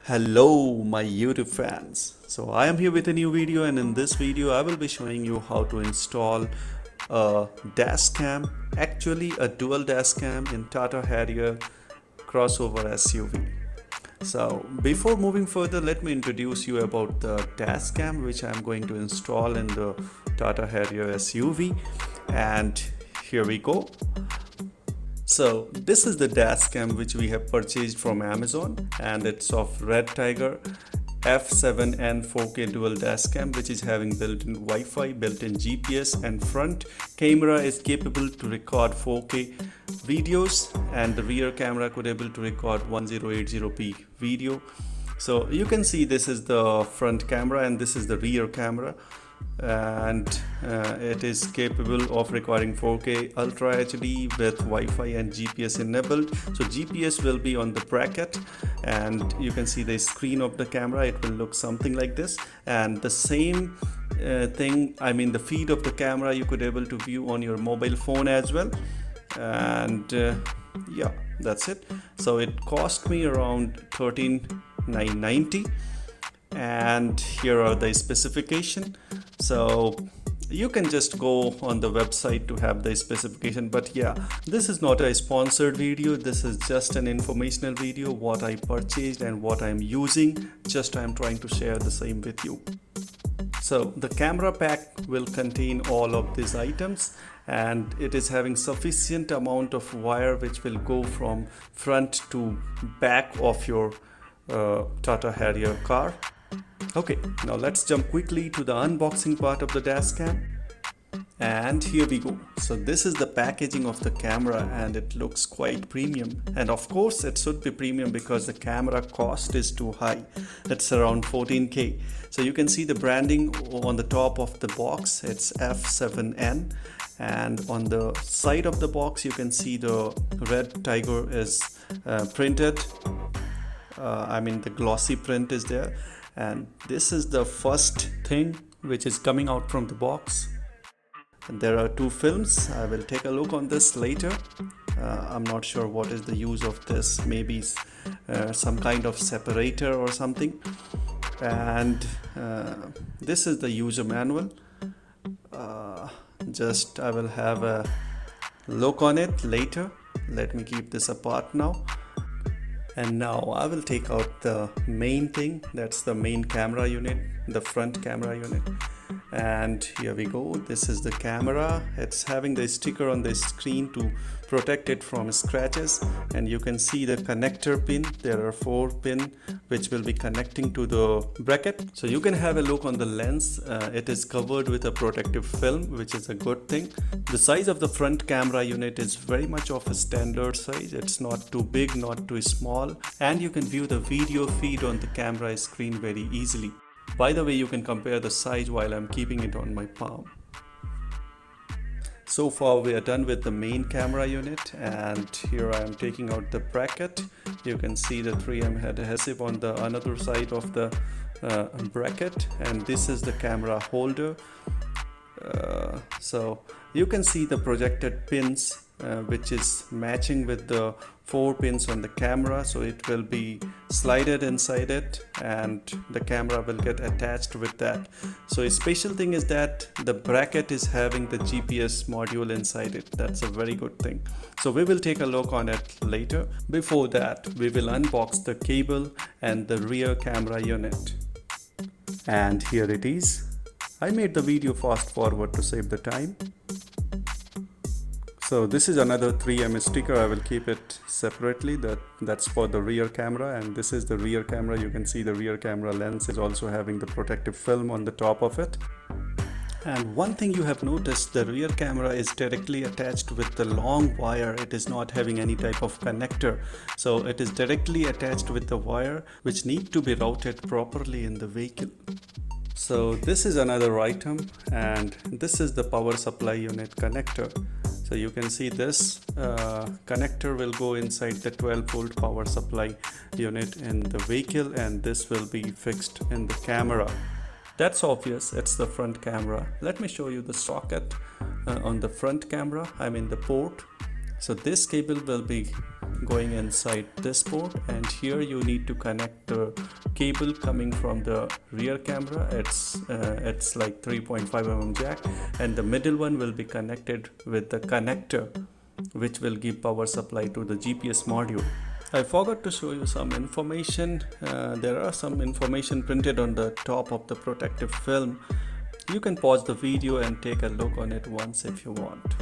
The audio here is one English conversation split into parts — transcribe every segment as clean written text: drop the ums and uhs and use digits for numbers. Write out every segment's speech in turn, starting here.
Hello my YouTube fans. So I am here with a new video, and in this video I will be showing you how to install a dash cam, actually a dual dash cam in TATA Harrier crossover SUV. So before moving further, let me introduce you about the dash cam which I am going to install in the TATA Harrier SUV, and here we go. So this is the dash cam which we have purchased from Amazon, and it's of REDTIGER F7N 4K dual dash cam, which is having built-in Wi-Fi, built-in GPS, and front camera is capable to record 4K videos, and the rear camera could able to record 1080p video. So you can see this is the front camera and this is the rear camera, and it is capable of recording 4K Ultra HD with Wi-Fi and GPS enabled. So GPS will be on the bracket, and you can see the screen of the camera. It will look something like this, and the same thing, I mean the feed of the camera, you could able to view on your mobile phone as well. And yeah, that's it. So it cost me around 13,990, and here are the specification. So you can just go on the website to have the specification, but yeah, this is not a sponsored video. This is just an informational video, what I purchased and what I'm using. Just I'm trying to share the same with you. So the camera pack will contain all of these items, and it is having sufficient amount of wire which will go from front to back of your TATA Harrier car. Okay, now let's jump quickly to the unboxing part of the dash cam, and here we go. So this is the packaging of the camera, and it looks quite premium, and of course it should be premium because the camera cost is too high. It's around 14k. So you can see the branding on the top of the box. It's F7N, and on the side of the box you can see the REDTIGER is printed. I mean the glossy print is there, and this is the first thing which is coming out from the box. And there are two films. I will take a look on this later. I'm not sure what is the use of this, maybe some kind of separator or something. And this is the user manual. Just I will have a look on it later. Let me keep this apart now. And now I will take out the main thing, that's the main camera unit, the front camera unit. And here we go. This is the camera. It's having the sticker on the screen to protect it from scratches, and you can see the connector pin. There are 4 pins which will be connecting to the bracket. So you can have a look on the lens. It is covered with a protective film, which is a good thing. The size of the front camera unit is very much of a standard size. It's not too big, not too small, and you can view the video feed on the camera screen very easily. By the way, you can compare the size while I'm keeping it on my palm. So far we are done with the main camera unit, and here I am taking out the bracket. You can see the 3M adhesive on the another side of the bracket, and this is the camera holder. So you can see the projected pins which is matching with the 4 pins on the camera, so it will be slided inside it and the camera will get attached with that. So a special thing is that the bracket is having the GPS module inside it. That's a very good thing. So we will take a look on it later. Before that, we will unbox the cable and the rear camera unit. And here it is. I made the video fast forward to save the time. So this is another 3M sticker. I will keep it separately. That's for the rear camera, and this is the rear camera. You can see the rear camera lens is also having the protective film on the top of it. And one thing you have noticed, the rear camera is directly attached with the long wire. It is not having any type of connector. So it is directly attached with the wire which need to be routed properly in the vehicle. So this is another item, and this is the power supply unit connector. So you can see this connector will go inside the 12-volt power supply unit in the vehicle, and this will be fixed in the camera. That's obvious, it's the front camera. Let me show you the socket on the front camera, I mean the port. So this cable will be going inside this port, and here you need to connect the cable coming from the rear camera. It's like 3.5 mm jack, and the middle one will be connected with the connector which will give power supply to the GPS module. I forgot to show you some information. There are some information printed on the top of the protective film. You can pause the video and take a look on it once if you want.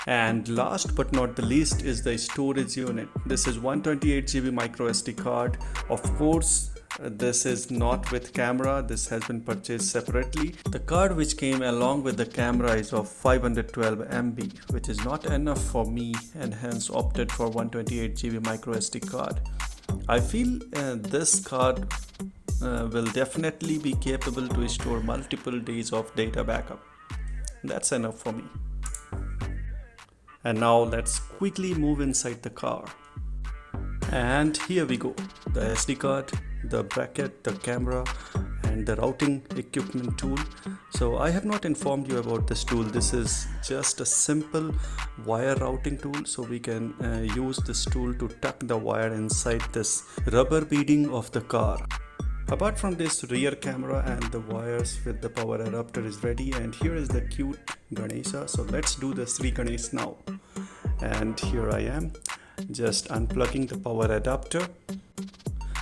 And last but not the least is the storage unit. This is 128 GB micro SD card. Of course, this is not with camera. This has been purchased separately. The card which came along with the camera is of 512 MB, which is not enough for me, and hence opted for 128 GB micro SD card. I feel this card will definitely be capable to store multiple days of data backup. That's enough for me. And now let's quickly move inside the car. And here we go. The SD card, the bracket, the camera, and the routing equipment tool. So I have not informed you about this tool. This is just a simple wire routing tool. So we can use this tool to tuck the wire inside this rubber beading of the car. Apart from this, rear camera and the wires with the power adapter is ready, and here is the cute Ganesha. So let's do the Sri Ganesh now. And here I am, just unplugging the power adapter.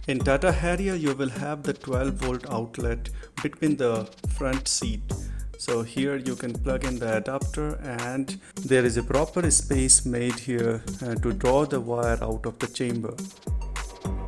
In TATA Harrier, you will have the 12 volt outlet between the front seat. So here you can plug in the adapter, and there is a proper space made here to draw the wire out of the chamber.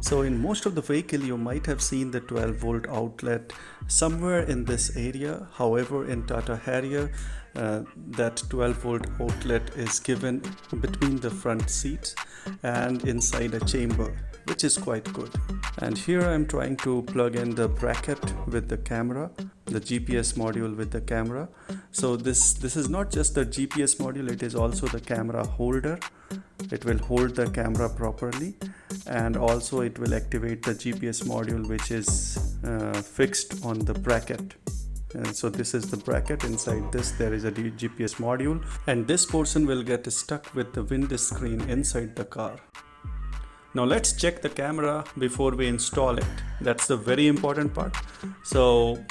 So in most of the vehicle, you might have seen the 12 volt outlet somewhere in this area. However, in TATA Harrier, that 12 volt outlet is given between the front seats and inside a chamber, which is quite good. And here I'm trying to plug in the bracket with the camera, the GPS module with the camera. So this is not just the GPS module, it is also the camera holder. It will hold the camera properly, and also it will activate the GPS module which is fixed on the bracket. And so this is the bracket. Inside this there is a GPS module, and this portion will get stuck with the windscreen inside the car. Now let's check the camera before we install it. That's the very important part. So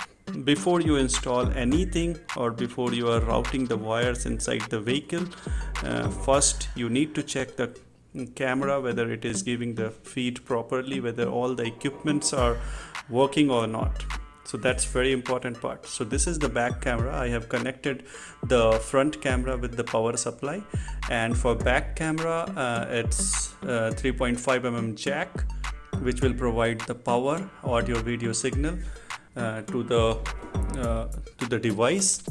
before you install anything, or before you are routing the wires inside the vehicle, first you need to check the camera, whether it is giving the feed properly, whether all the equipments are working or not. So that's very important part. So this is the back camera. I have connected the front camera with the power supply, and for back camera it's 3.5 mm jack, which will provide the power audio video signal to the device.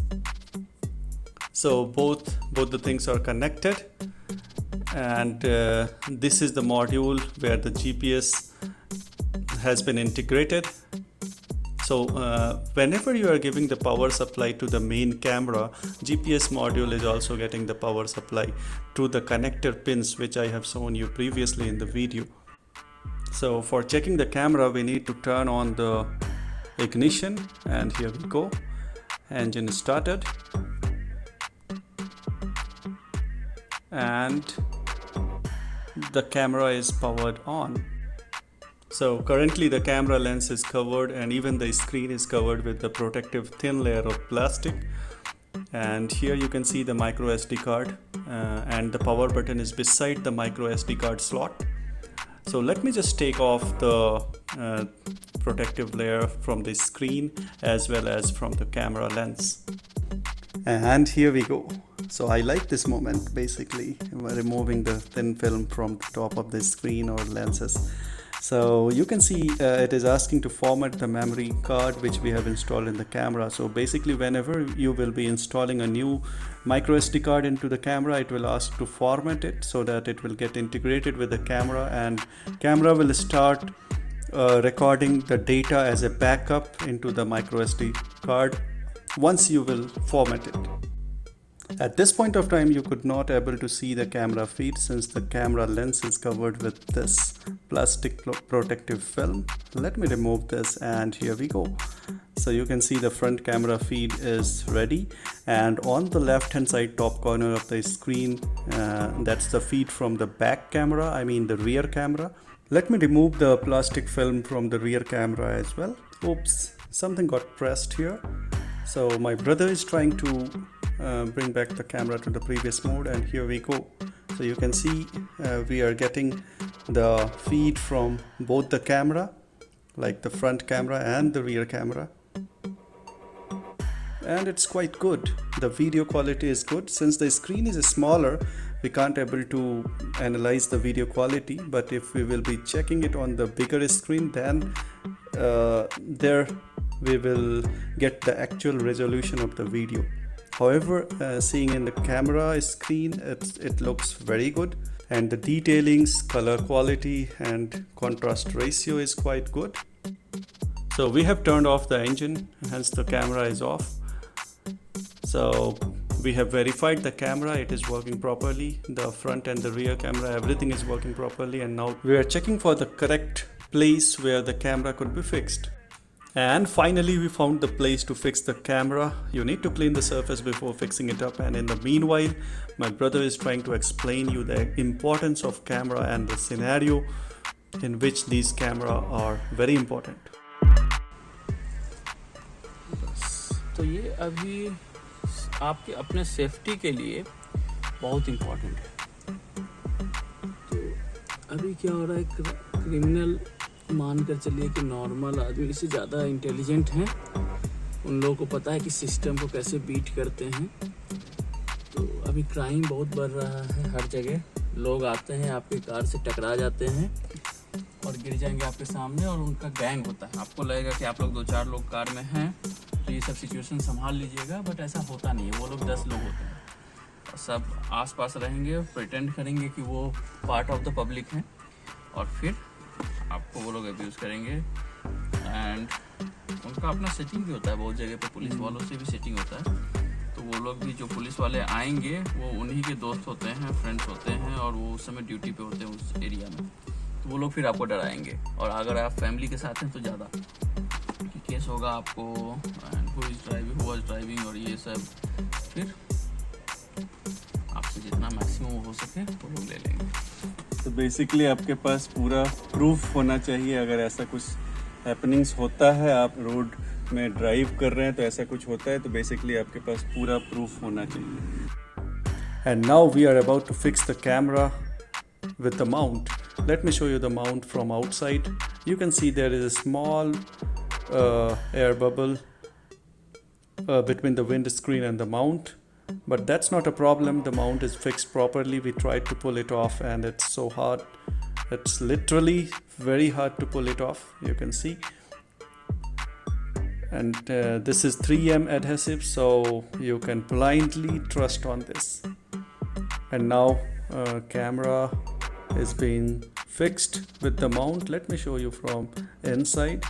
So both the things are connected, and this is the module where the GPS has been integrated. So whenever you are giving the power supply to the main camera, GPS module is also getting the power supply to the connector pins which I have shown you previously in the video. So for checking the camera, we need to turn on the ignition, and here we go. Engine started, and the camera is powered on. So currently the camera lens is covered, and even the screen is covered with the protective thin layer of plastic. And here you can see the micro SD card, and the power button is beside the micro SD card slot. So let me just take off the protective layer from the screen as well as from the camera lens. And here we go. So I like this moment, basically removing the thin film from the top of the screen or lenses. So you can see it is asking to format the memory card which we have installed in the camera. So basically whenever you will be installing a new micro SD card into the camera, it will ask to format it so that it will get integrated with the camera, and camera will start recording the data as a backup into the micro SD card once you will format it. At this point of time, you could not able to see the camera feed since the camera lens is covered with this plastic protective film. Let me remove this, and here we go. So you can see the front camera feed is ready, and on the left hand side top corner of the screen, that's the feed from the back camera, I mean the rear camera. Let me remove the plastic film from the rear camera as well. Oops, something got pressed here. So my brother is trying to bring back the camera to the previous mode, and here we go. So you can see we are getting the feed from both the camera, like the front camera and the rear camera, and it's quite good. The video quality is good. Since the screen is smaller, we can't able to analyze the video quality, but if we will be checking it on the bigger screen, then there we will get the actual resolution of the video. However, seeing in the camera screen, it looks very good, and the detailings, color quality and contrast ratio is quite good. So we have turned off the engine, hence the camera is off. So we have verified the camera, it is working properly. The front and the rear camera, everything is working properly, and now we are checking for the correct place where the camera could be fixed. And finally we found the place to fix the camera. You need to clean the surface before fixing it up, and in the meanwhile my brother is trying to explain you the importance of camera and the scenario in which these cameras are very important. तो ये अभी आपके अपने safety के लिए बहुत important है। तो अभी क्या हो रहा है, क्रिमिनल मानकर चलिए कि नॉर्मल आदमी से ज़्यादा इंटेलिजेंट हैं, उन लोगों को पता है कि सिस्टम को कैसे बीट करते हैं। तो अभी क्राइम बहुत बढ़ रहा है हर जगह। लोग आते हैं, आपकी कार से टकरा जाते हैं और गिर जाएंगे आपके सामने, और उनका गैंग होता है। आपको लगेगा कि आप लोग 2-4 लोग कार में हैं, तो ये सब सिचुएशन संभाल लीजिएगा, बट ऐसा होता नहीं है। वो लोग 10 लोग होते हैं, और सब आसपास रहेंगे, प्रिटेंड करेंगे कि वो पार्ट ऑफ द पब्लिक हैं, और फिर आपको वो लोग अब्यूज़ करेंगे। एंड उनका अपना सेटिंग भी होता है, बहुत जगह पे पुलिस वालों से भी सेटिंग होता है। तो वो लोग भी, जो पुलिस वाले आएंगे, वो उन्हीं के दोस्त होते हैं, फ्रेंड्स होते हैं, और वो उस समय ड्यूटी पे होते हैं उस एरिया में। तो वो लोग फिर आपको डराएंगे, और अगर आप फैमिली के साथ हैं तो ज़्यादा कि केस होगा आपको, and who is driving, who was driving, और ये सब। फिर आपसे जितना मैक्सिमम हो सके वो लोग ले लेंगे। तो बेसिकली आपके पास पूरा प्रूफ होना चाहिए। अगर ऐसा कुछ हैपनिंग्स होता है, आप रोड में ड्राइव कर रहे हैं तो ऐसा कुछ होता है, तो बेसिकली आपके पास पूरा प्रूफ होना चाहिए। And now we are about to fix the camera with the mount. Let me show you the mount from outside. You can see there is a small air bubble between the windscreen and the mount, but that's not a problem. The mount is fixed properly. We tried to pull it off, and it's so hard. It's literally very hard to pull it off, you can see. And this is 3M adhesive, so you can blindly trust on this. And now camera is being fixed with the mount. Let me show you from inside.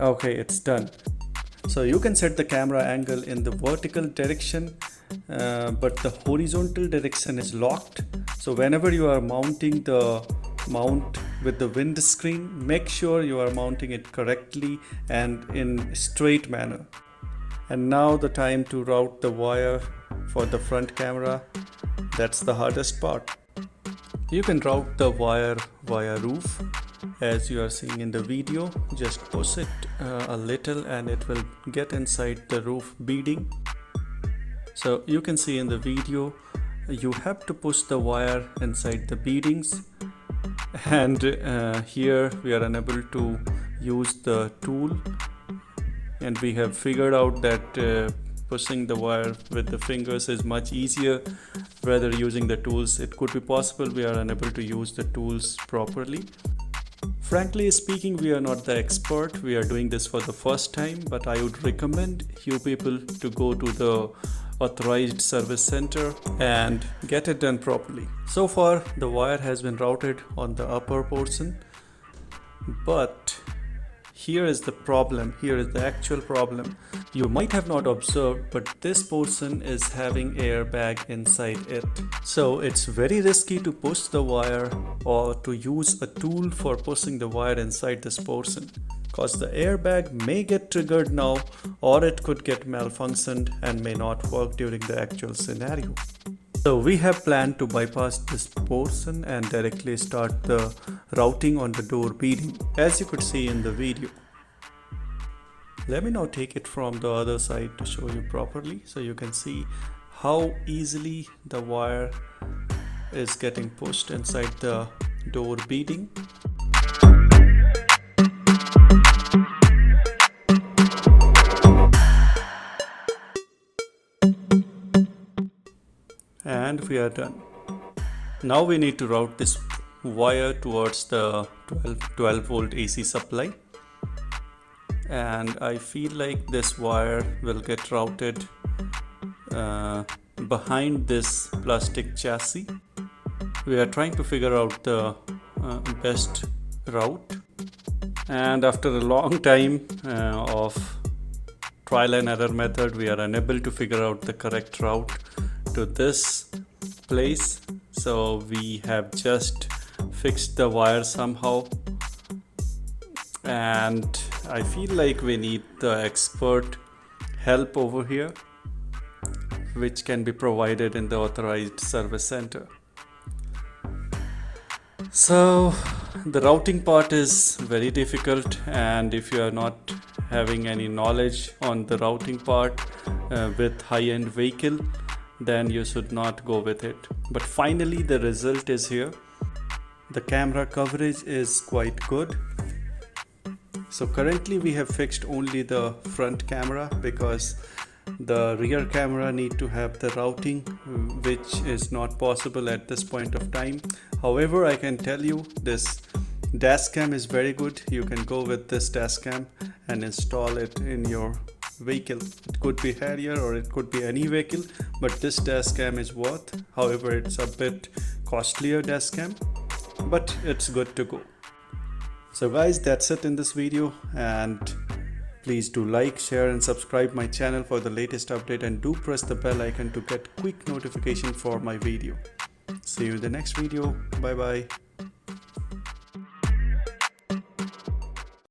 Okay, it's done. So you can set the camera angle in the vertical direction, but the horizontal direction is locked. So whenever you are mounting the mount with the windscreen, make sure you are mounting it correctly and in straight manner. And now the time to route the wire for the front camera. That's the hardest part. You can route the wire via roof, as you are seeing in the video. Just push it a little and it will get inside the roof beading. So you can see in the video, you have to push the wire inside the beadings, and here we are unable to use the tool, and we have figured out that pushing the wire with the fingers is much easier rather using the tools. It could be possible we are unable to use the tools properly. Frankly speaking, we are not the expert. We are doing this for the first time, but I would recommend you people to go to the authorized service center and get it done properly. So far the wire has been routed on the upper portion, but here is the problem. Here is the actual problem. You might have not observed, but this portion is having airbag inside it. So it's very risky to push the wire or to use a tool for pushing the wire inside this portion. because the airbag may get triggered now, or it could get malfunctioned and may not work during the actual scenario. So we have planned to bypass this portion and directly start the routing on the door beading, as you could see in the video. Let me now take it from the other side to show you properly, so you can see how easily the wire is getting pushed inside the door beading. And we are done. Now we need to route this wire towards the 12 volt AC supply, and I feel like this wire will get routed behind this plastic chassis. We are trying to figure out the best route, and after a long time of trial and error method, we are unable to figure out the correct route to this place. So we have just fixed the wire somehow, and I feel like we need the expert help over here, which can be provided in the authorized service center. So the routing part is very difficult, and if you are not having any knowledge on the routing part with high-end vehicle, then you should not go with it. But finally the result is here. The camera coverage is quite good. So currently we have fixed only the front camera, because the rear camera need to have the routing, which is not possible at this point of time. However, I can tell you this dashcam is very good. You can go with this dashcam and install it in your vehicle. It could be Harrier or it could be any vehicle, but this dashcam is worth. However, it's a bit costlier dashcam, but it's good to go. So guys, that's it in this video, and please do like, share and subscribe my channel for the latest update, and do press the bell icon to get quick notification for my video. See you in the next video. Bye bye.